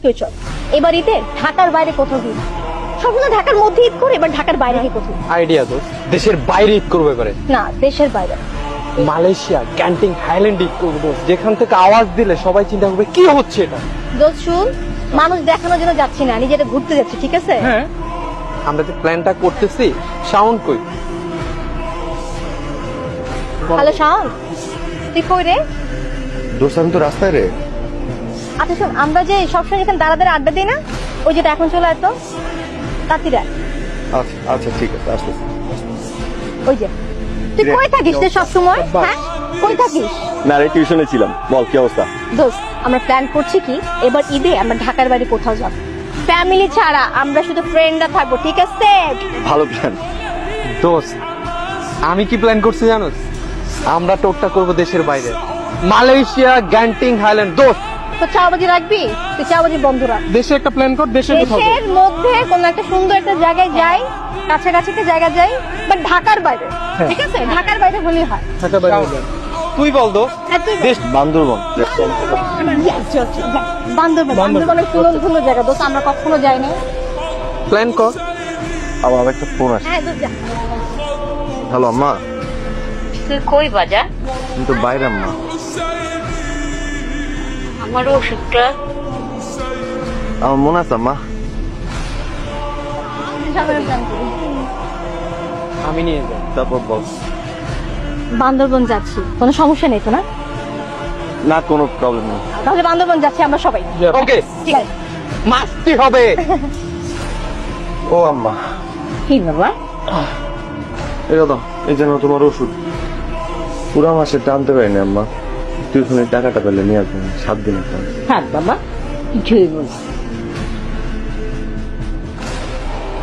চল এবার ঈদে ঢাকার বাইরে কোথাও দিন সবসময় ঢাকার মধ্যে ঈদ করে এবার ঢাকার বাইরে গিয়ে কোথাও আইডিয়া তো দেশের বাইরে ঈদ করবো এবারে না দেশের বাইরে মালয়েশিয়া ক্যান্টিং থাইল্যান্ড ঈদ করবো যেখান থেকে আওয়াজ দিলে সবাই চিন্তা করবে কি হচ্ছে এটা। দোস্ত শুন মানুষ দেখানোর জন্য যাচ্ছি না নিজেটা ঘুরতে যাচ্ছি ঠিক আছে হ্যাঁ আমরা যে প্ল্যানটা করতেছি সাউন্ড কই হ্যালো শাওন তুই কই রে দোস্ত আমি তো রাস্তায় রে। আচ্ছা শোন আমরা যে সবসময় এখানে দাঁড়া দাঁড়া আড্ডা দিই না ওই যেটা এখন চলে আসতো তাঁতিরা আচ্ছা আচ্ছা ঠিক আছে আসতে। ওই যে তুই কই থাকিস রে সবসময় হ্যাঁ কই থাকিস না রে টিউশনে ছিলাম, বল কি অবস্থা? দোস্ত আমরা প্ল্যান করছি কি এবার ঈদে আমরা ঢাকার বাইরে কোথাও যাব ফ্যামিলি ছাড়া আমরা শুধু ফ্রেন্ডরা থাকবো ঠিক আছে ভালো প্ল্যান। দোস্ত আমি কি প্ল্যান করছি জানোস আমরা টোকটা করব দেশের বাইরে মালয়েশিয়া গ্যান্টিং থাইল্যান্ড। দোস্ত তো চাওবাজি রাখবি তুই চাওবাজি বন্ধ রাখ দেশে একটা প্ল্যান কর দেশের কোথাও দেশের মধ্যে কোন একটা সুন্দর একটা জায়গায় যাই কাছাকাছি একটা জায়গা যাই বাট ঢাকার বাইরে ঠিক আছে ঢাকার বাইরে হলেই হয় ঢাকা বাইরে তুই বল দোস্ত হ্যাঁ, তুই বল। দেশ বান্দরবন। চল, চল, যা। বান্দরবানের সুন্দর সুন্দর জায়গা দোস্ত আমরা কখনো যাইনি প্ল্যান কর। আমার একটা ফোন আসে। হ্যাঁ দোস্ত যা হ্যালো আম্মা, তুই কই বাজার আমি তো বাইরে আম্মা। আমার ওষুধটা আমার মনে আছে আম্মা। আমি নিয়ে যাই। তারপর বল। বান্দরবন যাচ্ছি কোনো সমস্যা নেই তো না না কোনো প্রবলেম নেই। তাহলে বান্দরবন যাচ্ছি আমরা সবাই ওকে ঠিক আছে মাস্তি হবে। ও আম্মা কি বাবা এটা দাও, এই জন্য তোমার ওষুধ পুরো মাসে টানতে পারিনি আম্মা। টিউশনের টাকাটা পেলে নিয়ে আসবেন 7 দিনের টাকা। থাক বাবা কিছুই বল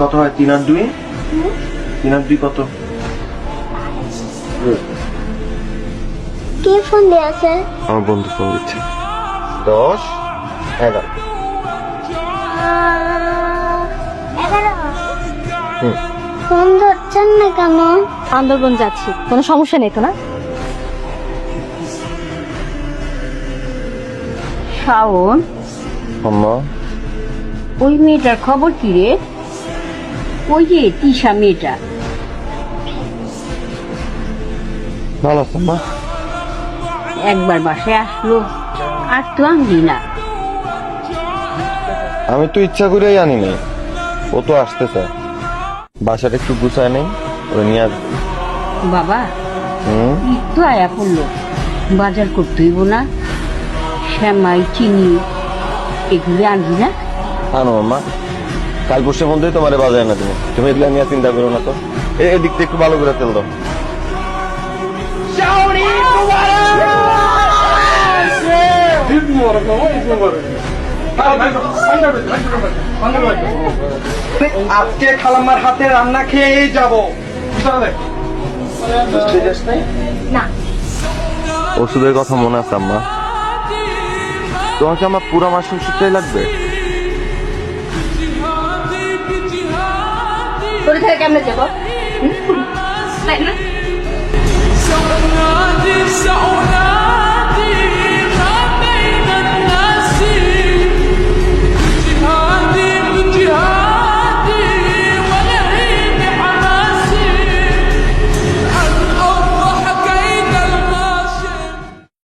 কত হয় 3 আর 2? 3 আর 2 কত? কে ফোন দিয়েছে? আমার বন্ধু ফোন দিচ্ছে। 10 11 হুম। ফোন ধরছেন না কেন? বান্দরবন যাচ্ছি কোনো সমস্যা নেই তো না শাওন আম্মা ওই মেয়েটার খবর কি রে ওই যে তিশা মেয়েটা ভালো আছে আম্মা। একবার বাসায় আসলো আর তো আনলি না আমি তো ইচ্ছা করেই আনি নাই, ও তো আসতেছে। বাসাটা একটু গুছায় নেই, ওরা নিয়ে আসবে। বাবা হুম। ঈদ তো আয়া পড়লো বাজার করতে হইব না শ্যামাই চিনি এগুলো আনবি না আনো আম্মা, কাল পরশুর মধ্যেই তোমার বাজায় না তুমি এগুলো নিয়ে চিন্তা করো না তো। এদিক থেকে একটু ভালো করে তেল দাও। আজকে খালাম্মার হাতে রান্না খেয়েই যাবো। না ওষুধের কথা মনে আছে আম্মা? তোমাকে আমার পুরো মাস ওষুধটাই লাগবে? তোর থেকে কেমনে যাবো তাই না